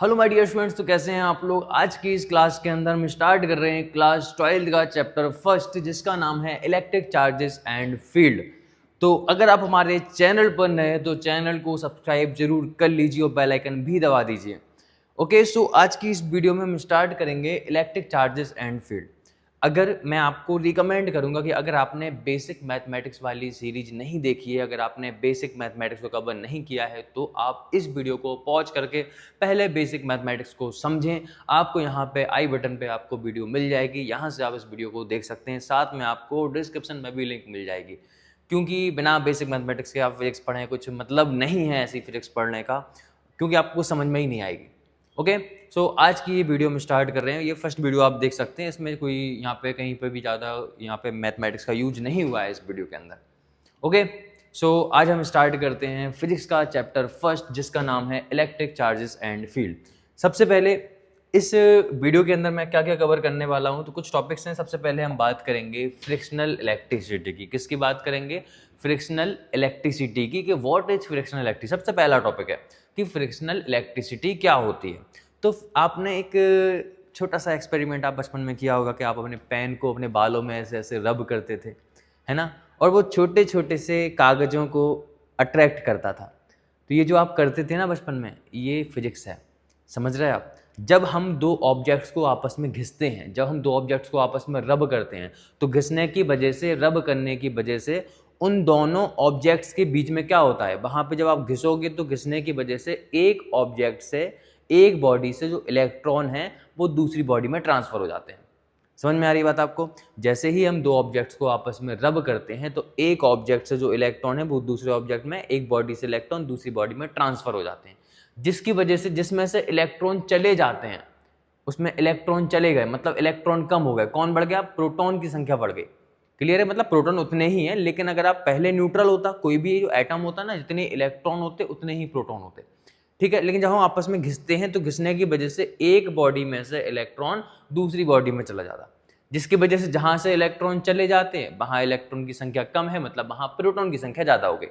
Hello my dear students, तो कैसे हैं आप लोग। आज की इस क्लास के अंदर हम स्टार्ट कर रहे हैं क्लास 12 का चैप्टर फर्स्ट, जिसका नाम है इलेक्ट्रिक चार्जेस एंड फील्ड। तो अगर आप हमारे चैनल पर नए हैं तो चैनल को सब्सक्राइब जरूर कर लीजिए और बेल आइकन भी दबा दीजिए। ओके, सो आज की इस वीडियो में हम स्टार्ट करेंगे इलेक्ट्रिक चार्जेस एंड फील्ड। अगर मैं आपको रिकमेंड करूंगा कि अगर आपने बेसिक मैथमेटिक्स वाली सीरीज नहीं देखी है, अगर आपने बेसिक मैथमेटिक्स को कवर नहीं किया है, तो आप इस वीडियो को पॉज करके पहले बेसिक मैथमेटिक्स को समझें। आपको यहाँ पे आई बटन पे आपको वीडियो मिल जाएगी, यहाँ से आप इस वीडियो को देख सकते हैं। साथ में आपको डिस्क्रिप्शन में भी लिंक मिल जाएगी, क्योंकि बिना बेसिक मैथमेटिक्स के आप फिजिक्स पढ़ें कुछ मतलब नहीं है ऐसी फिजिक्स पढ़ने का, क्योंकि आपको समझ में ही नहीं आएगी। ओके, सो आज की ये वीडियो हम स्टार्ट कर रहे हैं। ये फर्स्ट वीडियो आप देख सकते हैं, इसमें कोई यहाँ पे कहीं पे भी ज़्यादा यहाँ पे मैथमेटिक्स का यूज नहीं हुआ है इस वीडियो के अंदर। ओके, सो आज हम स्टार्ट करते हैं फिजिक्स का चैप्टर फर्स्ट, जिसका नाम है इलेक्ट्रिक चार्जेस एंड फील्ड। सबसे पहले इस वीडियो के अंदर मैं क्या क्या कवर करने वाला हूँ, तो कुछ टॉपिक्स हैं। सबसे पहले हम बात करेंगे फ्रिक्शनल इलेक्ट्रिसिटी की। किसकी बात करेंगे? फ्रिक्शनल इलेक्ट्रिसिटी की, कि व्हाट इज फ्रिक्शनल इलेक्ट्रिसिटी। सबसे पहला टॉपिक है कि फ्रिक्शनल इलेक्ट्रिसिटी क्या होती है। तो आपने एक छोटा सा एक्सपेरिमेंट आप बचपन में किया होगा कि आप अपने पेन को अपने बालों में ऐसे ऐसे रब करते थे, है ना, और वो छोटे छोटे से कागज़ों को अट्रैक्ट करता था। तो ये जो आप करते थे ना बचपन में, ये फिजिक्स है। समझ रहे हैं आप? जब हम दो ऑब्जेक्ट्स को आपस में घिसते हैं, जब हम दो ऑब्जेक्ट्स को आपस में रब करते हैं, तो घिसने की वजह से, रब करने की वजह से उन दोनों ऑब्जेक्ट्स के बीच में क्या होता है, वहाँ पे जब आप घिसोगे तो घिसने की वजह से एक ऑब्जेक्ट से, एक बॉडी से जो इलेक्ट्रॉन है वो दूसरी बॉडी में ट्रांसफ़र हो जाते हैं। समझ में आ रही बात आपको? जैसे ही हम दो ऑब्जेक्ट्स को आपस में रब करते हैं तो एक ऑब्जेक्ट से जो इलेक्ट्रॉन है वो दूसरे ऑब्जेक्ट में, एक बॉडी से इलेक्ट्रॉन दूसरी बॉडी में ट्रांसफ़र हो जाते हैं, जिसकी वजह से जिसमें से इलेक्ट्रॉन चले जाते हैं उसमें इलेक्ट्रॉन चले गए, मतलब इलेक्ट्रॉन कम हो गए। कौन बढ़ गया? प्रोटॉन की संख्या बढ़ गई। क्लियर है? मतलब प्रोटॉन उतने ही हैं, लेकिन अगर आप पहले न्यूट्रल होता, कोई भी जो एटम होता ना, जितने इलेक्ट्रॉन होते उतने ही प्रोटॉन होते। ठीक है, लेकिन जब हम आपस में घिसते हैं तो घिसने की वजह से एक बॉडी में से इलेक्ट्रॉन दूसरी बॉडी में चला जाता, जिसकी वजह से जहां से इलेक्ट्रॉन चले जाते हैं वहां इलेक्ट्रॉन की संख्या कम है, मतलब वहां प्रोटॉन की संख्या ज़्यादा हो गई।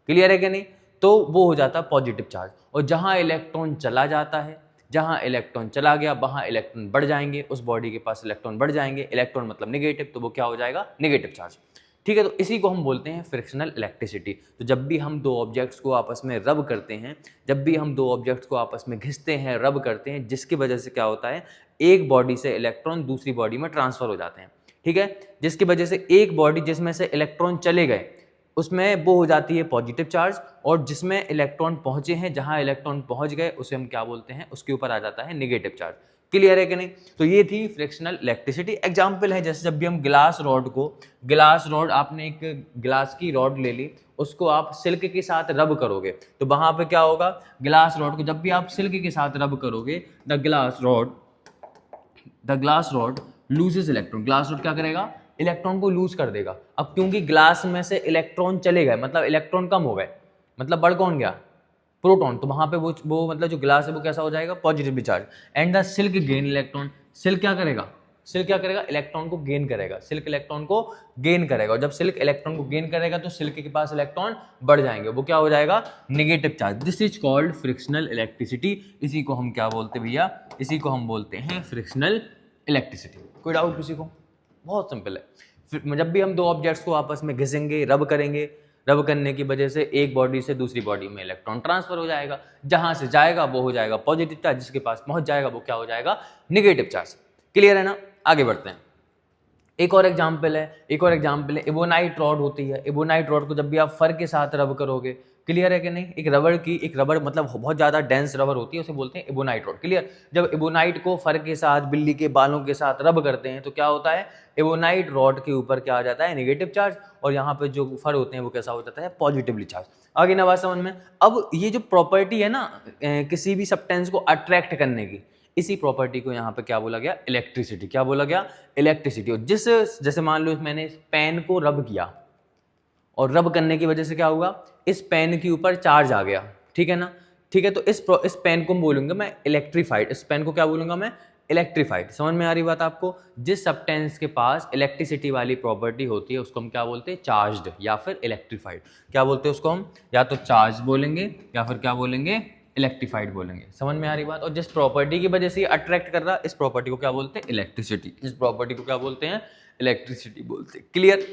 क्लियर है कि नहीं? तो वो हो जाता पॉजिटिव चार्ज। और जहां इलेक्ट्रॉन चला जाता है, जहां इलेक्ट्रॉन चला गया वहां इलेक्ट्रॉन बढ़ जाएंगे, उस बॉडी के पास इलेक्ट्रॉन बढ़ जाएंगे। इलेक्ट्रॉन मतलब नेगेटिव, तो वो क्या हो जाएगा? Negative charge. ठीक है, तो इसी को हम बोलते हैं फ्रिक्शनल इलेक्ट्रिसिटी। तो जब भी हम दो ऑब्जेक्ट्स को आपस में रब करते हैं, जब भी हम दो ऑब्जेक्ट्स को आपस में घिसते हैं, रब करते हैं, जिसकी वजह से क्या होता है, एक बॉडी से इलेक्ट्रॉन दूसरी बॉडी में ट्रांसफर हो जाते हैं। ठीक है, जिसकी वजह से एक बॉडी जिसमें से इलेक्ट्रॉन चले गए उसमें वो हो जाती है पॉजिटिव चार्ज, और जिसमें इलेक्ट्रॉन पहुंचे हैं, जहां इलेक्ट्रॉन पहुंच गए उसे हम क्या बोलते हैं, उसके ऊपर आ जाता है नेगेटिव चार्ज। क्लियर है कि नहीं? तो ये थी फ्रिक्शनल इलेक्ट्रिसिटी। एग्जाम्पल है, जैसे जब भी हम ग्लास रॉड को, ग्लास रॉड, आपने एक ग्लास की रॉड ले ली, उसको आप सिल्क के साथ रब करोगे तो वहां पे क्या होगा, ग्लास रॉड को जब भी आप सिल्क के साथ रब करोगे, the glass rod loses electron. Glass rod क्या करेगा? इलेक्ट्रॉन को लूज कर देगा। अब क्योंकि ग्लास में से इलेक्ट्रॉन चले गए, मतलब इलेक्ट्रॉन कम हो गए, मतलब बढ़ कौन गया? प्रोटॉन। तो वहां पे वो मतलब जो ग्लास है वो कैसा हो जाएगा? Positively charge. And the silk gain electron. Silk क्या करेगा? सिल्क क्या करेगा? इलेक्ट्रॉन को गेन करेगा। सिल्क इलेक्ट्रॉन को गेन करेगा, और जब सिल्क इलेक्ट्रॉन को गेन करेगा तो सिल्क के पास इलेक्ट्रॉन बढ़ जाएंगे, वो क्या हो जाएगा? Negative charge. This is called frictional electricity. इसी को हम क्या बोलते हैं भैया? इसी को हम बोलते हैं फ्रिक्शनल इलेक्ट्रिसिटी। कोई डाउट किसी को? बहुत सिंपल है। जब भी हम दो ऑब्जेक्ट्स को आपस में घिसेंगे, रब करेंगे, रब करने की वजह से एक बॉडी से दूसरी बॉडी में इलेक्ट्रॉन ट्रांसफर हो जाएगा। जहां से जाएगा वो हो जाएगा पॉजिटिव चार्ज, जिसके पास पहुंच जाएगा वो क्या हो जाएगा? Negative charge. क्लियर है ना? आगे बढ़ते हैं। एक और एग्जाम्पल है, एबोनाइट रॉड होती है। एबोनाइट रॉड को जब भी आप फर के साथ रब करोगे, क्लियर है कि नहीं, एक रबड़ मतलब बहुत ज़्यादा डेंस रबर होती है, उसे बोलते हैं एबोनाइट रॉड। क्लियर? जब एबोनाइट को फर के साथ, बिल्ली के बालों के साथ रब करते हैं तो क्या होता है? एबोनाइट रॉड के ऊपर क्या आ जाता है? नेगेटिव चार्ज, और यहाँ पे जो फर होते हैं वो कैसा हो जाता है? Positively charge. आगे ना बात समझ में? अब ये जो प्रॉपर्टी है ना किसी भी सब्सटेंस को अट्रैक्ट करने की, इसी प्रॉपर्टी को यहाँ पे क्या बोला गया? इलेक्ट्रिसिटी। क्या बोला गया? इलेक्ट्रिसिटी। और जैसे मान लो मैंने इस पेन को रब किया, और रब करने की वजह से क्या हुआ? इस पेन के ऊपर चार्ज आ गया। ठीक है ना? ठीक है, तो इस पेन को बोलूंगा मैं इलेक्ट्रीफाइड। इस पेन को क्या बोलूंगा मैं? इलेक्ट्रीफाइड। समझ में आ रही बात आपको? जिस सब्सटेंस के पास इलेक्ट्रिसिटी वाली प्रॉपर्टी होती है उसको हम क्या बोलते हैं? चार्ज्ड या फिर इलेक्ट्रीफाइड। क्या बोलते हैं उसको हम? या तो चार्ज बोलेंगे या फिर क्या बोलेंगे? इलेक्ट्रीफाइड बोलेंगे। समझ में आ रही बात? और जिस प्रॉपर्टी की वजह से ये अट्रैक्ट कर रहा है, इस प्रॉपर्टी को क्या बोलते हैं? इलेक्ट्रिसिटी। इस प्रॉपर्टी को क्या बोलते हैं? इलेक्ट्रिसिटी बोलते हैं। क्लियर?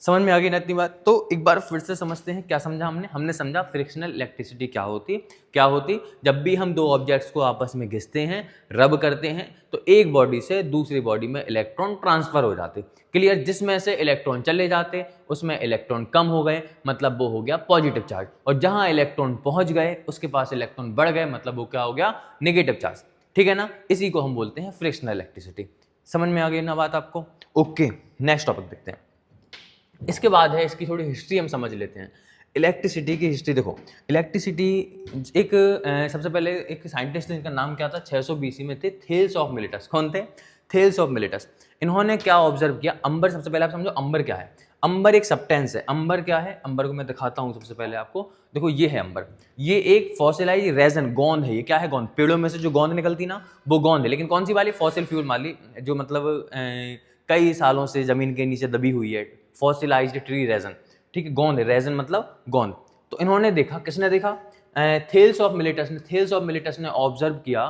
समझ में आ गई ना इतनी बात? तो एक बार फिर से समझते हैं क्या समझा हमने समझा फ्रिक्शनल इलेक्ट्रिसिटी क्या होती है। क्या होती? जब भी हम दो ऑब्जेक्ट्स को आपस में घिसते हैं, रब करते हैं, तो एक बॉडी से दूसरी बॉडी में इलेक्ट्रॉन ट्रांसफर हो जाते। क्लियर? जिसमें से इलेक्ट्रॉन चले जाते उसमें इलेक्ट्रॉन कम हो गए, मतलब वो हो गया पॉजिटिव चार्ज, और जहां इलेक्ट्रॉन पहुंच गए उसके पास इलेक्ट्रॉन बढ़ गए, मतलब वो क्या हो गया? Negative charge. ठीक है ना? इसी को हम बोलते हैं फ्रिक्शनल इलेक्ट्रिसिटी। समझ में आ गई ना बात आपको? ओके, नेक्स्ट टॉपिक देखते हैं। इसके बाद है इसकी थोड़ी हिस्ट्री हम समझ लेते हैं। इलेक्ट्रिसिटी की हिस्ट्री देखो। इलेक्ट्रिसिटी एक सबसे पहले एक साइंटिस्ट थे, इनका नाम क्या था? 600 BC में थे, थेल्स ऑफ मिलेटस। कौन थे? Thales of Miletus. इन्होंने क्या ऑब्जर्व किया? अंबर, सबसे पहले आप समझो अंबर क्या है। अंबर एक सब्सटेंस है। अंबर क्या है? अंबर को मैं दिखाता हूँ सबसे पहले आपको। देखो ये है अंबर, ये एक फॉसिलाइज रेजन गोंद है। ये क्या है? गोंद। पेड़ों में से जो गोंद निकलती ना, वो गोंद है, लेकिन कौन सी वाली? फॉसिल फ्यूल वाली, जो मतलब कई सालों से जमीन के नीचे दबी हुई है। Fossilised tree resin. ठीक है, गोंद है, रेजन मतलब गोंद। तो इन्होंने देखा, किसने देखा? थेल्स ऑफ मिलेटस ने। थेल्स ऑफ मिलेटस ने ऑब्जर्व किया,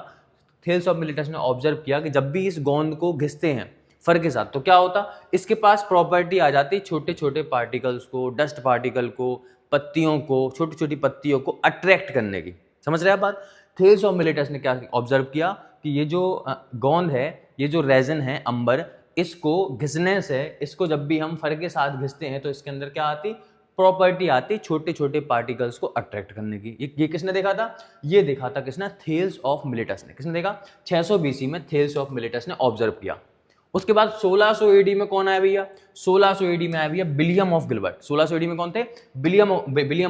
थेल्स ऑफ मिलेटस ने ऑब्जर्व किया कि जब भी इस गोंद को घिसते हैं फर के साथ, तो क्या होता? इसके पास प्रॉपर्टी आ जाती छोटे छोटे पार्टिकल्स को, डस्ट पार्टिकल को, पत्तियों को, छोटी छोटी पत्तियों को अट्रैक्ट करने की। समझ रहे हैं बात? थेल्स ऑफ मिलेटस ने क्या ऑब्जर्व किया कि ये जो गोंद है, ये जो रेजन है अंबर, इसको घिसने से, इसको जब भी हम फर के साथ घिसते हैं तो इसके अंदर क्या आती? प्रॉपर्टी आती छोटे छोटे पार्टिकल्स को अट्रैक्ट करने की। ये किसने देखा था? ये देखा था किसने? थेल्स ऑफ मिलेटस ने। किसने देखा? 600 BC में थेल्स ऑफ मिलेटस ने ऑब्जर्व किया। उसके बाद 1600 AD में कौन आया भैया? 1600 AD में आया भैया विलियम ऑफ गिलबर्ट। 1600 AD में कौन थे? विलियम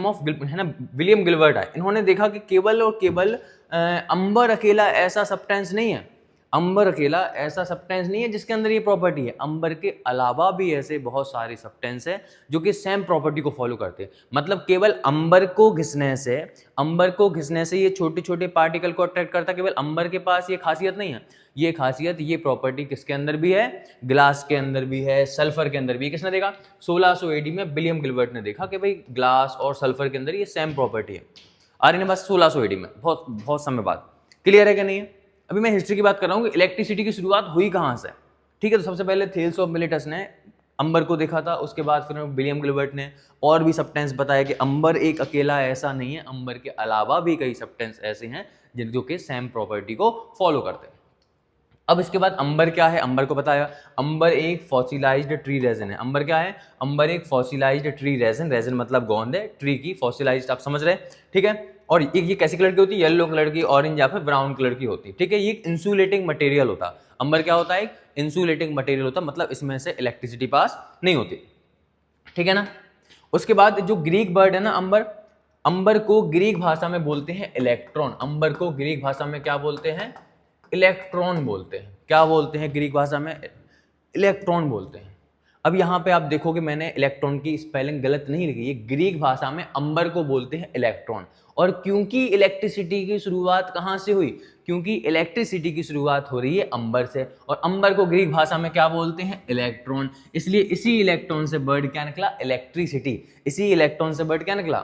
ऑफ है ना, विलियम गिलबर्ट आए। इन्होंने देखा कि केवल और केवल अंबर अकेला ऐसा सब्सटेंस नहीं है, अंबर अकेला ऐसा सब्सटेंस नहीं है जिसके अंदर ये प्रॉपर्टी है। अंबर के अलावा भी ऐसे बहुत सारे सब्सटेंस है जो कि सेम प्रॉपर्टी को फॉलो करते हैं। मतलब केवल अंबर को घिसने से ये छोटे छोटे पार्टिकल को अट्रैक्ट करता। केवल अंबर के पास ये खासियत नहीं है, ये खासियत, ये प्रॉपर्टी किसके अंदर भी है? ग्लास के अंदर भी है, सल्फर के अंदर भी। किसने देखा? 1600 AD में विलियम गिलबर्ट ने देखा कि भाई ग्लास और सल्फर के अंदर ये सेम प्रॉपर्टी है। आ रही ना बस 1600 AD में, बहुत बहुत समय बाद। क्लियर है कि नहीं है? अभी मैं हिस्ट्री की बात कर रहा हूँ कि इलेक्ट्रिसिटी की शुरुआत हुई कहाँ से। ठीक है, तो सबसे पहले थेल्स ऑफ मिलेटस ने अंबर को देखा था। उसके बाद फिर विलियम गिलबर्ट ने और भी सब्सटेंस बताया कि अंबर एक अकेला ऐसा नहीं है, अंबर के अलावा भी कई सब्सटेंस ऐसे हैं जो कि सेम प्रॉपर्टी को फॉलो करते हैं। अब इसके बाद अंबर क्या है? अंबर को बताया, अंबर एक फॉसिलाइज्ड ट्री रेजन है। अंबर क्या है? अंबर एक फॉसिलाइज्ड ट्री रेजन, रेजन मतलब गोंद है, ट्री की फॉसिलाइज्ड, आप समझ रहे हैं? ठीक है, और ये कैसी कलर की होती है? येलो कलर की, ऑरेंज या फिर ब्राउन कलर की होती है। ठीक है, ये एक इंसुलेटिंग मटेरियल होता है। अंबर क्या होता है? एक इंसुलेटिंग मटेरियल होता है, मतलब इसमें से इलेक्ट्रिसिटी पास नहीं होती। ठीक है ना? उसके बाद जो ग्रीक बर्ड है ना अंबर, अंबर को ग्रीक भाषा में बोलते हैं इलेक्ट्रॉन। अंबर को ग्रीक भाषा में क्या बोलते हैं? इलेक्ट्रॉन बोलते हैं। क्या बोलते हैं ग्रीक भाषा में? इलेक्ट्रॉन बोलते हैं। अब यहाँ पे आप देखोगे मैंने इलेक्ट्रॉन की स्पेलिंग गलत नहीं लिखी, ये ग्रीक भाषा में अंबर को बोलते हैं इलेक्ट्रॉन। और क्योंकि इलेक्ट्रिसिटी की शुरुआत कहाँ से हुई? क्योंकि इलेक्ट्रिसिटी की शुरुआत हो रही है अंबर से, और अंबर को ग्रीक भाषा में क्या बोलते हैं? इलेक्ट्रॉन। इसलिए इसी इलेक्ट्रॉन से वर्ड क्या निकला? इलेक्ट्रिसिटी। इसी इलेक्ट्रॉन से वर्ड क्या निकला?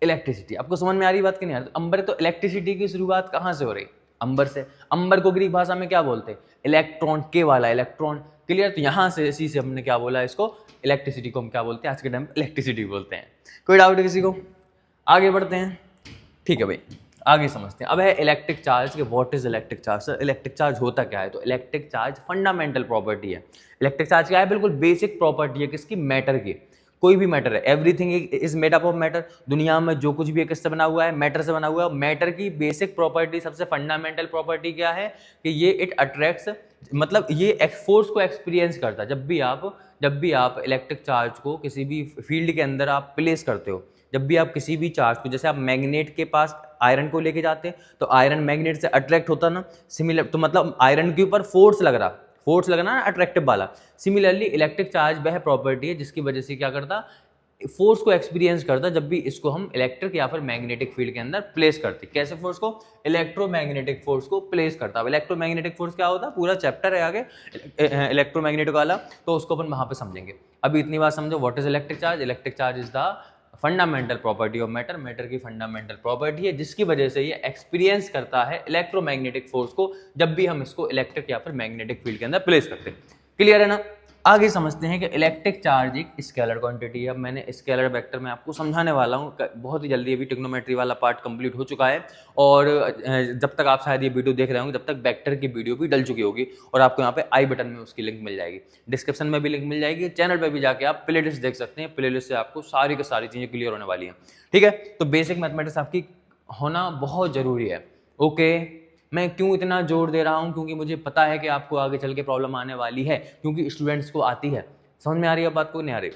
इलेक्ट्रिसिटी। आपको समझ में आ रही बात कि नहीं आ रही? अंबर, तो इलेक्ट्रिसिटी की शुरुआत कहाँ से हो रही? अंबर से। अंबर को ग्रीक भाषा में क्या बोलते हैं? इलेक्ट्रॉन, के वाला इलेक्ट्रॉन। क्लियर? तो यहाँ से इसी से हमने क्या बोला, इसको इलेक्ट्रिसिटी को हम क्या बोलते हैं? आज के टाइम इलेक्ट्रिसिटी बोलते हैं। कोई डाउट है किसी को? आगे बढ़ते हैं। ठीक है भाई, आगे समझते हैं। अब है इलेक्ट्रिक चार्ज के what is electric charge. Sir electric charge होता क्या है? तो इलेक्ट्रिक चार्ज फंडामेंटल प्रॉपर्टी है। इलेक्ट्रिक चार्ज क्या है? बिल्कुल बेसिक प्रॉपर्टी है किसकी? मैटर की। कोई भी मैटर है, everything is made up of matter. दुनिया में जो कुछ भी है किससे बना हुआ है? मैटर से बना हुआ है। मैटर की बेसिक प्रॉपर्टी, सबसे फंडामेंटल प्रॉपर्टी क्या है? कि ये इट अट्रैक्ट्स, मतलब ये फोर्स को एक्सपीरियंस करता है। जब भी आप इलेक्ट्रिक चार्ज को किसी भी फील्ड के अंदर आप प्लेस करते हो, जब भी आप किसी भी चार्ज को, जैसे आप मैग्नेट के पास आयरन को लेके जाते हैं तो आयरन मैग्नेट से अट्रैक्ट होता ना, सिमिलर, तो मतलब आयरन के ऊपर फोर्स लगना ना, अट्रैक्टिव वाला। सिमिलरली इलेक्ट्रिक चार्ज वह प्रॉपर्टी है जिसकी वजह से क्या करता? फोर्स को एक्सपीरियंस करता जब भी इसको हम इलेक्ट्रिक या फिर मैग्नेटिक फील्ड के अंदर प्लेस करते। कैसे फोर्स को? इलेक्ट्रोमैग्नेटिक फोर्स को प्लेस करता। इलेक्ट्रोमैग्नेटिक फोर्स क्या होता है? पूरा चैप्टर है आगे इलेक्ट्रोमैग्नेटिक वाला, तो उसको अपन वहां पे समझेंगे। अभी इतनी बात समझो, what is electric charge? Electric charge is the fundamental property of matter, matter की फंडामेंटल प्रॉपर्टी है जिसकी वजह से ये एक्सपीरियंस करता है इलेक्ट्रोमैग्नेटिक फोर्स को जब भी हम इसको इलेक्ट्रिक या फिर मैग्नेटिक फील्ड के अंदर प्लेस करते हैं। क्लियर है ना? आगे समझते हैं कि इलेक्ट्रिक चार्ज एक स्केलर क्वांटिटी है। अब मैंने स्केलर वेक्टर में आपको समझाने वाला हूँ बहुत ही जल्दी, अभी ट्रिग्नोमेट्री वाला पार्ट कंप्लीट हो चुका है और जब तक आप शायद ये वीडियो देख रहे होंगे तब तक वेक्टर की वीडियो भी डल चुकी होगी और आपको यहाँ पे आई बटन में उसकी लिंक मिल जाएगी, डिस्क्रिप्शन में भी लिंक मिल जाएगी, चैनल पर भी जाके आप प्ले लिस्ट देख सकते हैं। प्ले लिस्ट से आपको सारी की सारी चीज़ें क्लियर होने वाली हैं। ठीक है, तो बेसिक मैथमेटिक्स आपकी होना बहुत ज़रूरी है। ओके, मैं क्यों इतना जोर दे रहा हूँ? क्योंकि मुझे पता है कि आपको आगे चल के प्रॉब्लम आने वाली है, क्योंकि स्टूडेंट्स को आती है। समझ में आ रही है बात को? नहीं आ रही?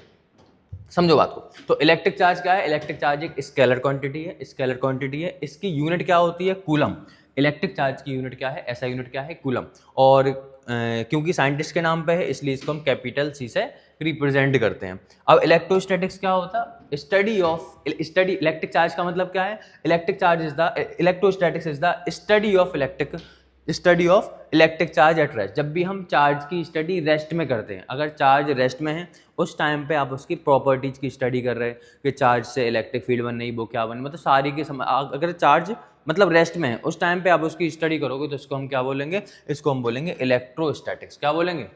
समझो बात को। तो इलेक्ट्रिक चार्ज क्या है? इलेक्ट्रिक चार्ज एक स्केलर क्वांटिटी है, स्केलर क्वांटिटी है। इसकी यूनिट क्या होती है? कूलम। इलेक्ट्रिक चार्ज की यूनिट क्या है? ऐसा यूनिट क्या है? कूलम। और क्योंकि साइंटिस्ट के नाम पे है इसलिए इसको हम कैपिटल सी से रिप्रेजेंट करते हैं। अब इलेक्ट्रोस्टैटिक्स क्या होता है? स्टडी इलेक्ट्रिक चार्ज का मतलब क्या है? Electric charge is the electrostatics is the study of electric charge at rest. जब भी हम चार्ज की स्टडी रेस्ट में करते हैं, अगर चार्ज रेस्ट में है उस टाइम पे आप उसकी प्रॉपर्टीज की स्टडी कर रहे हैं कि चार्ज से इलेक्ट्रिक फील्ड बन रही, वो क्या बने, मतलब सारी की अगर चार्ज मतलब रेस्ट में है उस टाइम पे आप उसकी स्टडी करोगे तो इसको हम क्या बोलेंगे? इसको हम बोलेंगे इलेक्ट्रोस्टैटिक्स। क्या बोलेंगे?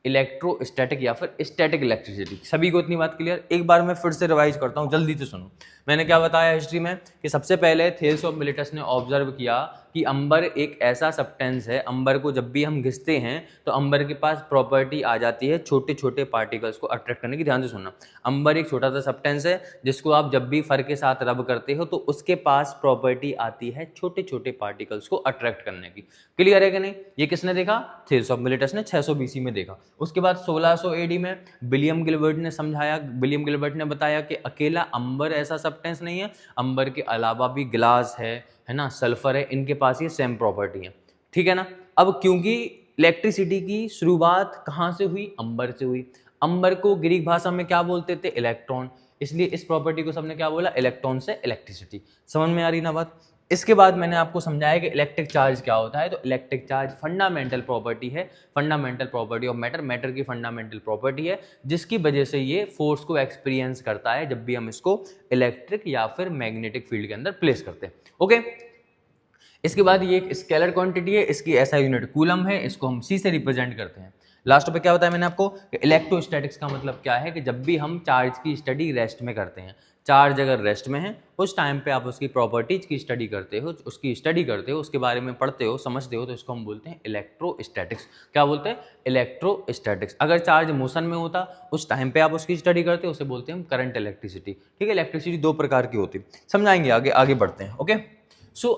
इलेक्ट्रोस्टैटिक या फिर स्टैटिक इलेक्ट्रिसिटी। सभी को इतनी बात क्लियर? एक बार मैं फिर से रिवाइज करता हूँ, जल्दी से सुनो। मैंने क्या बताया हिस्ट्री में कि सबसे पहले थेल्स ऑफ मिलिटस ने ऑब्जर्व किया कि अंबर एक ऐसा सब्सटेंस है, अंबर को जब भी हम घिसते हैं तो अंबर के पास प्रॉपर्टी आ जाती है छोटे छोटे पार्टिकल्स को अट्रैक्ट करने की। ध्यान से सुनना, अंबर एक छोटा सा सब्सटेंस है जिसको आप जब भी फर के साथ रब करते हो तो उसके पास प्रॉपर्टी आती है छोटे छोटे पार्टिकल्स को अट्रैक्ट करने की। क्लियर है कि नहीं? ये किसने देखा? थेल्स ऑफ मिलिटस ने 600 BC में देखा। उसके बाद 1600 AD में विलियम गिलबर्ट ने समझाया, विलियम गिलबर्ट ने बताया कि अकेला अंबर ऐसा सब्सटेंस नहीं है, अंबर के अलावा भी गिलास है ना, सल्फर है, इनके पास ये सेम प्रॉपर्टी है। ठीक है ना? अब क्योंकि इलेक्ट्रिसिटी की शुरुआत कहाँ से हुई? अंबर से हुई। अंबर को ग्रीक भाषा में क्या बोलते थे? इलेक्ट्रॉन। इसलिए इस प्रॉपर्टी को सबने क्या बोला? इलेक्ट्रॉन से इलेक्ट्रिसिटी। समझ में आ रही ना बात? इसके बाद मैंने आपको समझाया कि इलेक्ट्रिक चार्ज क्या होता है। तो इलेक्ट्रिक चार्ज फंडामेंटल प्रॉपर्टी है, fundamental property of matter, matter की फंडामेंटल प्रॉपर्टी है जिसकी वजह से ये फोर्स को एक्सपीरियंस करता है जब भी हम इसको इलेक्ट्रिक या फिर मैग्नेटिक फील्ड के अंदर प्लेस करते हैं। ओके, इसके बाद ये एक स्केलर क्वांटिटी है, इसकी ऐसा यूनिट कूलम है, इसको हम सी से रिप्रेजेंट करते हैं। लास्ट पे क्या बताया मैंने आपको? इलेक्ट्रोस्टैटिक्स का मतलब क्या है कि जब भी हम चार्ज की स्टडी रेस्ट में करते हैं, चार्ज अगर रेस्ट में है उस टाइम पे आप उसकी प्रॉपर्टीज की स्टडी करते हो, उसकी स्टडी करते हो, उसके बारे में पढ़ते हो, समझते हो, तो इसको हम बोलते हैं इलेक्ट्रोस्टैटिक्स। क्या बोलते हैं? इलेक्ट्रोस्टैटिक्स। अगर चार्ज मोशन में होता उस टाइम पे आप उसकी स्टडी करते हो, उसे बोलते हैं हम करंट इलेक्ट्रिसिटी। ठीक है, इलेक्ट्रिसिटी दो प्रकार की होती है, समझाएंगे आगे, आगे बढ़ते हैं। ओके, सो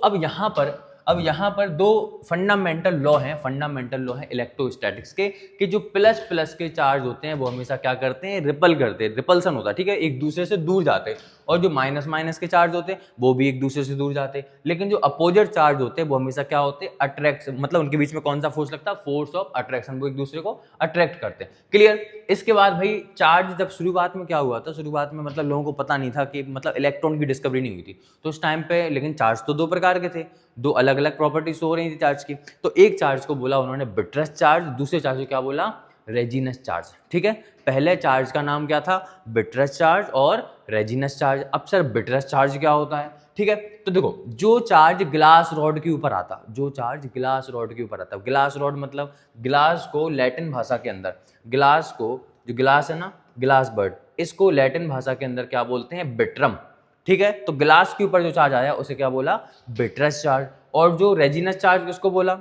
अब यहाँ पर दो फंडामेंटल लॉ हैं, फंडामेंटल लॉ है इलेक्ट्रोस्टैटिक्स के कि जो प्लस प्लस के चार्ज होते हैं वो हमेशा क्या करते हैं? रिपल करते हैं, रिपल्सन होता है। ठीक है, एक दूसरे से दूर जाते हैं। और जो माइनस माइनस के चार्ज होते हैं वो भी एक दूसरे से दूर जाते हैं। लेकिन जो अपोजिट चार्ज होते हैं वो हमेशा क्या होते हैं? अट्रैक्ट, मतलब उनके बीच में कौन सा फोर्स लगता है? फोर्स ऑफ अट्रैक्शन, वो एक दूसरे को अट्रैक्ट करते हैं। क्लियर? इसके बाद भाई चार्ज जब शुरुआत में क्या हुआ था? शुरुआत में मतलब लोगों को पता नहीं था कि मतलब इलेक्ट्रॉन की डिस्कवरी नहीं हुई थी तो उस टाइम पे, लेकिन चार्ज तो दो प्रकार के थे, दो अलग अलग प्रॉपर्टीज हो रही थी चार्ज की। तो एक चार्ज को बोला उन्होंने बिटरस चार्ज, दूसरे चार्ज को क्या बोला? Resinous charge. ठीक है, पहले चार्ज का नाम क्या था? बिटरस चार्ज और रेजिनस चार्ज। अब सर बिटरस चार्ज क्या होता है? ठीक है, तो देखो जो चार्ज ग्लास रॉड के ऊपर आता, जो चार्ज ग्लास रॉड के ऊपर आता, ग्लास रॉड मतलब ग्लास को लैटिन भाषा के अंदर, ग्लास को, जो ग्लास है ना, ग्लास बर्ड, इसको लैटिन भाषा के अंदर क्या बोलते हैं? बिट्रम। ठीक है, तो ग्लास के ऊपर जो चार्ज आया उसे क्या बोला? बिटरस चार्ज। और जो रेजिनस चार्ज किसको बोला?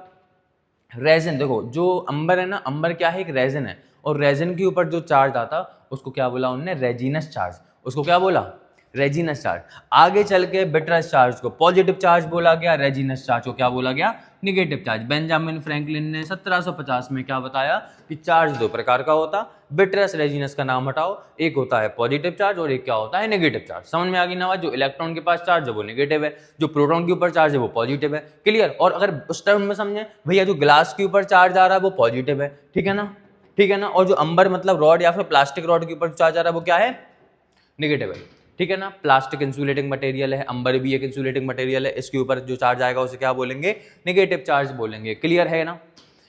रेजिन। देखो जो अंबर है ना, अंबर क्या है? एक रेजिन है, और रेजिन के ऊपर जो चार्ज आता उसको क्या बोला उन्होंने? Resinous charge. उसको क्या बोला? Resinous charge. आगे चल के बिटरस चार्ज को पॉजिटिव चार्ज बोला गया, रेजिनस चार्ज को क्या बोला गया? Negative charge. बेंजामिन फ्रैंकलिन ने 1750 में क्या बताया कि चार्ज दो प्रकार का होता, बिटरस रेजिनस का नाम हटाओ, एक होता है पॉजिटिव चार्ज और एक क्या होता है? Negative charge. समझ में आ गई ना बात? जो इलेक्ट्रॉन के पास चार्ज है वो नेगेटिव है, जो प्रोटॉन के ऊपर चार्ज है वो पॉजिटिव है। क्लियर? और अगर उस टर्म में समझे भैया, जो ग्लास के ऊपर चार्ज आ रहा है वो पॉजिटिव है। ठीक है ना? ठीक है ना? और जो अंबर मतलब रॉड या फिर प्लास्टिक रॉड के ऊपर चार्ज आ रहा है वो क्या है? नेगेटिव है। ठीक है ना? प्लास्टिक इंसुलेटिंग मटेरियल है, अंबर भी एक इंसुलेटिंग मटेरियल है, इसके ऊपर जो चार्ज आएगा उसे क्या बोलेंगे? नेगेटिव चार्ज बोलेंगे। क्लियर है ना?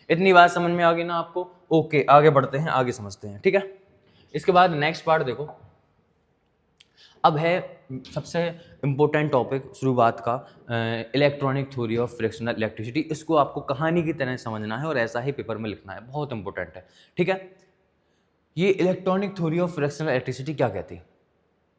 इतनी बात समझ में आ गई ना आपको? ओके, आगे बढ़ते हैं, आगे समझते हैं। ठीक है, इसके बाद नेक्स्ट पार्ट देखो, अब है सबसे इम्पोर्टेंट टॉपिक शुरुआत का, electronic theory of frictional electricity. इसको आपको कहानी की तरह समझना है और ऐसा ही पेपर में लिखना है, बहुत इंपॉर्टेंट है, ठीक है। ये electronic theory of frictional electricity क्या कहती है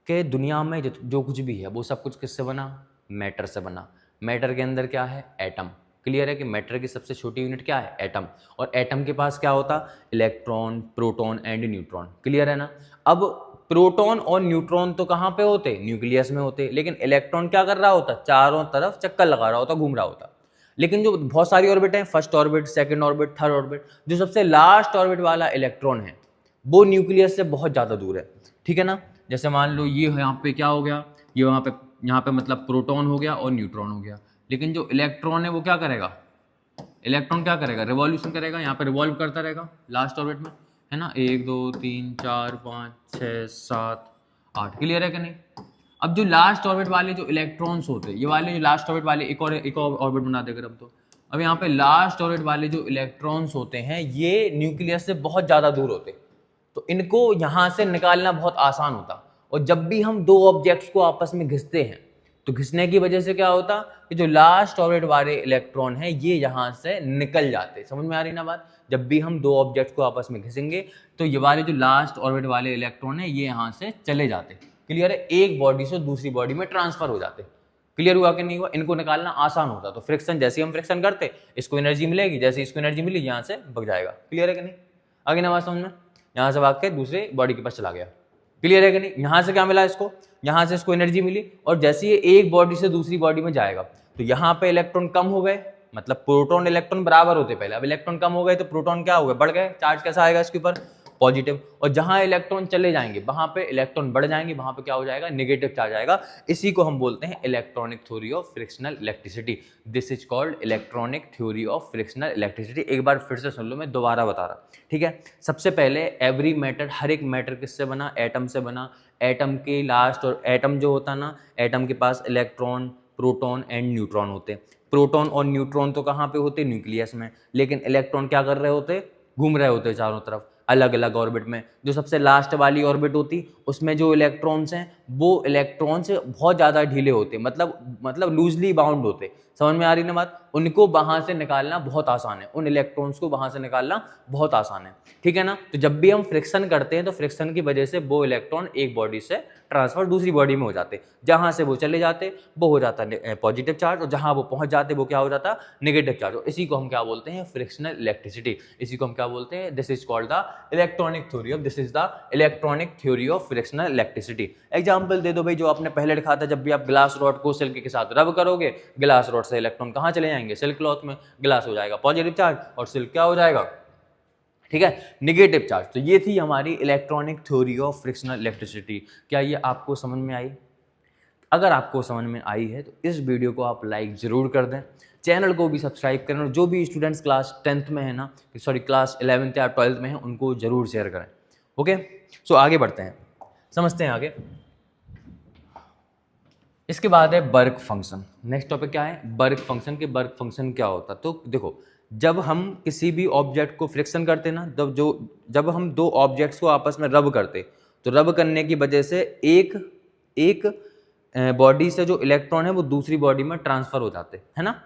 कि दुनिया में जो कुछ भी है वो सब कुछ किससे बना, मैटर से बना। मैटर के अंदर क्या है, एटम। क्लियर है कि मैटर की सबसे छोटी यूनिट क्या है, एटम। और एटम के पास क्या होता, electron, proton and neutron. Clear है ना। अब प्रोटॉन और न्यूट्रॉन तो कहाँ पे होते, न्यूक्लियस में होते, लेकिन इलेक्ट्रॉन क्या कर रहा होता, चारों तरफ चक्कर लगा रहा होता, घूम रहा होता। लेकिन जो बहुत सारी ऑर्बिट हैं, first orbit, second orbit, third orbit, जो सबसे लास्ट ऑर्बिट वाला इलेक्ट्रॉन है वो न्यूक्लियस से बहुत ज़्यादा दूर है, ठीक है ना। जैसे मान लो ये यहाँ पे क्या हो गया, ये यहाँ पे मतलब प्रोटॉन हो गया और न्यूट्रॉन हो गया। लेकिन जो इलेक्ट्रॉन है वो क्या करेगा, इलेक्ट्रॉन क्या करेगा, रिवॉल्यूशन करेगा, यहाँ पे रिवॉल्व करता रहेगा लास्ट ऑर्बिट में, है ना। 1 2 3 4 5 6 7 8। क्लियर है कि नहीं। अब जो लास्ट ऑर्बिट वाले जो इलेक्ट्रॉन्स होते हैं, ये वाले जो लास्ट ऑर्बिट वाले एक और ऑर्बिट बना देकर अब यहाँ पे लास्ट ऑर्बिट वाले जो इलेक्ट्रॉन्स होते हैं ये न्यूक्लियस से बहुत ज़्यादा दूर होते, तो इनको यहाँ से निकालना बहुत आसान होता। और जब भी हम दो ऑब्जेक्ट्स को आपस में घिसते हैं तो घिसने की वजह से क्या होता कि जो लास्ट ऑर्बिट वाले इलेक्ट्रॉन है ये यहाँ से निकल जाते। समझ में आ रही ना बात। जब भी हम दो ऑब्जेक्ट्स को आपस में घिसेंगे तो ये वाले जो लास्ट ऑर्बिट वाले इलेक्ट्रॉन है ये यहाँ से चले जाते। क्लियर है, एक बॉडी से दूसरी बॉडी में ट्रांसफर हो जाते। क्लियर हुआ कि नहीं हुआ। इनको निकालना आसान होता। तो फ्रिक्शन, जैसे हम फ्रिक्शन करते इसको एनर्जी मिलेगी, जैसे इसको एनर्जी मिली यहाँ से भग जाएगा। क्लियर है कि नहीं, आगे ना बात समझ में। यहाँ से भाग के दूसरे बॉडी के पास चला गया। क्लियर है कि नहीं। यहाँ से क्या मिला इसको, यहाँ से इसको एनर्जी मिली, और जैसे ये एक बॉडी से दूसरी बॉडी में जाएगा तो यहाँ पे इलेक्ट्रॉन कम हो गए, मतलब प्रोटॉन इलेक्ट्रॉन बराबर होते पहले, अब इलेक्ट्रॉन कम हो गए तो प्रोटॉन क्या हो गए, बढ़ गए। चार्ज कैसा आएगा इसके ऊपर, पॉजिटिव। और जहां इलेक्ट्रॉन चले जाएंगे वहां पे इलेक्ट्रॉन बढ़ जाएंगे, वहां पे क्या हो जाएगा, नेगेटिव चार्ज आएगा। इसी को हम बोलते हैं electronic theory of frictional electricity. This is called electronic theory of frictional electricity. एक बार फिर से सुन लो, मैं दोबारा बता रहा, ठीक है। सबसे पहले एवरी मैटर, हर एक मैटर किससे बना, एटम से बना। एटम के लास्ट, और एटम जो होता ना, एटम के पास इलेक्ट्रॉन, प्रोटॉन एंड न्यूट्रॉन होते। प्रोटॉन और न्यूट्रॉन तो कहाँ पे होते, न्यूक्लियस में। लेकिन इलेक्ट्रॉन क्या कर रहे होते, घूम रहे होते चारों तरफ अलग अलग ऑर्बिट में। जो सबसे लास्ट वाली ऑर्बिट होती उसमें जो इलेक्ट्रॉन्स हैं वो इलेक्ट्रॉन्स बहुत ज़्यादा ढीले होते, मतलब लूजली बाउंड होते। समझ में आ रही ना बात। उनको वहाँ से निकालना बहुत आसान है, उन इलेक्ट्रॉन्स को वहाँ से निकालना बहुत आसान है, ठीक है ना। तो जब भी हम फ्रिक्शन करते हैं तो फ्रिक्शन की वजह से वो इलेक्ट्रॉन एक बॉडी से ट्रांसफर दूसरी बॉडी में हो जाते। जहाँ से वो चले जाते वो हो जाता पॉजिटिव चार्ज, और जहाँ वो पहुँच जाते वो क्या हो जाता, नेगेटिव चार्ज। और इसी को हम क्या बोलते हैं, फ्रिक्शनल इलेक्ट्रिसिटी। इसी को हम क्या बोलते हैं, this is called the electronic theory of, this is the electronic theory of frictional electricity. Example दे दो भाई, जो आपने पहले लिखा था, जब भी आप ग्लास रॉड को सिल्क के साथ रब करोगे, ग्लास रॉड से इलेक्ट्रॉन कहाँ चले जाएंगे, सिल्क क्लॉथ में। ग्लास हो जाएगा पॉजिटिव चार्ज और सिल्क क्या हो जाएगा, ठीक है, निगेटिव चार्ज। तो ये थी हमारी electronic theory of frictional electricity. क्या ये आपको समझ में आई? अगर आपको समझ में आई है तो इस वीडियो को आप लाइक ज़रूर कर दें, चैनल को भी सब्सक्राइब करें, और जो भी स्टूडेंट्स क्लास 10th में है ना, सॉरी क्लास 11th या 12th में है, उनको ज़रूर शेयर करें। ओके, सो आगे बढ़ते हैं, समझते हैं आगे। इसके बाद है बर्क फंक्शन। नेक्स्ट टॉपिक क्या है, बर्क फंक्शन। के बर्क फंक्शन क्या होता है, तो देखो, जब हम किसी भी ऑब्जेक्ट को फ्रिक्शन करते ना, जब हम दो ऑब्जेक्ट्स को आपस में रब करते, तो रब करने की वजह से एक बॉडी से जो इलेक्ट्रॉन है वो दूसरी बॉडी में ट्रांसफर हो जाते, है ना।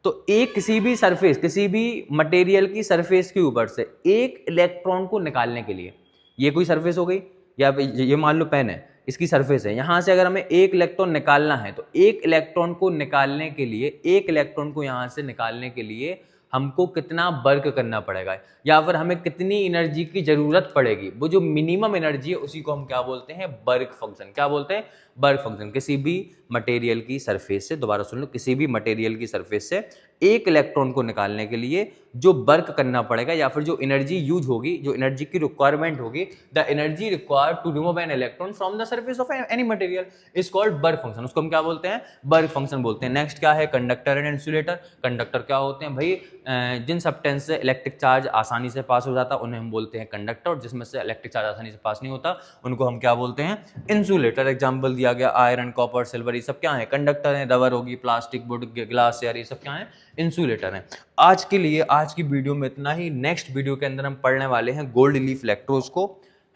तो एक किसी भी सरफेस, किसी भी मटेरियल की सरफेस के ऊपर से एक इलेक्ट्रॉन को निकालने के लिए, ये कोई सरफेस हो गई, या ये मान लो पेन है, इसकी सरफेस है, यहाँ से अगर हमें एक इलेक्ट्रॉन निकालना है तो एक इलेक्ट्रॉन को निकालने के लिए, एक इलेक्ट्रॉन को यहाँ से निकालने के लिए हमको कितना वर्क करना पड़ेगा, या फिर हमें कितनी एनर्जी की जरूरत पड़ेगी, वो जो मिनिमम एनर्जी है उसी को हम क्या बोलते हैं, वर्क फंक्शन। क्या बोलते हैं, वर्क फंक्शन। किसी भी मटेरियल की सरफेस से, दोबारा सुन लो, किसी भी मटेरियल की सरफेस से एक इलेक्ट्रॉन को निकालने के लिए जो वर्क करना पड़ेगा, या फिर जो एनर्जी यूज होगी, जो एनर्जी की रिक्वायरमेंट होगी, the energy required to remove an electron from the surface of any material is called work function. उसको हम क्या बोलते हैं, वर्क फंक्शन बोलते हैं। नेक्स्ट क्या है, कंडक्टर एंड इंसुलेटर। कंडक्टर क्या होते हैं भाई, जिन सब्सटेंस से इलेक्ट्रिक चार्ज आसानी से पास हो जाता उन्हें हम बोलते हैं कंडक्टर, और जिसमें से इलेक्ट्रिक चार्ज आसानी से पास नहीं होता उनको हम क्या बोलते हैं, इंसुलेटर। एग्जाम्पल दिया गया, आयरन, कॉपर, सिल्वर, ये सब क्या है, कंडक्टर है। रबर होगी, प्लास्टिक, वुड, ग्लास, यार ये सब क्या है, इंसुलेटर है। आज के लिए, आज की वीडियो में इतना ही। नेक्स्ट वीडियो के अंदर हम पढ़ने वाले हैं गोल्ड लीफ इलेक्ट्रोड्स को।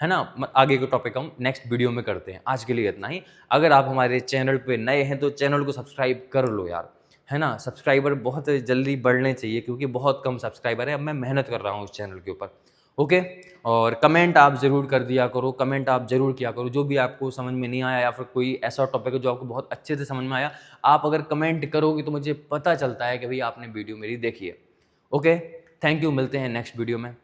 है ना। आगे के टॉपिक हम नेक्स्ट वीडियो में करते हैं। आज के लिए इतना ही। अगर आप हमारे चैनल पे नए हैं तो चैनल को सब्सक्राइब कर लो यार, है ना। सब्सक्राइबर बहुत जल्दी बढ़ने चाहिए क्योंकि बहुत कम सब्सक्राइबर है। अब मैं मेहनत कर रहा हूँ इस चैनल के ऊपर। ओके, और कमेंट आप ज़रूर कर दिया करो, कमेंट आप ज़रूर किया करो जो भी आपको समझ में नहीं आया या फिर कोई ऐसा टॉपिक है जो आपको बहुत अच्छे से समझ में आया, आप अगर कमेंट करोगे तो मुझे पता चलता है कि भाई आपने वीडियो मेरी देखी है। ओके, थैंक यू, मिलते हैं नेक्स्ट वीडियो में।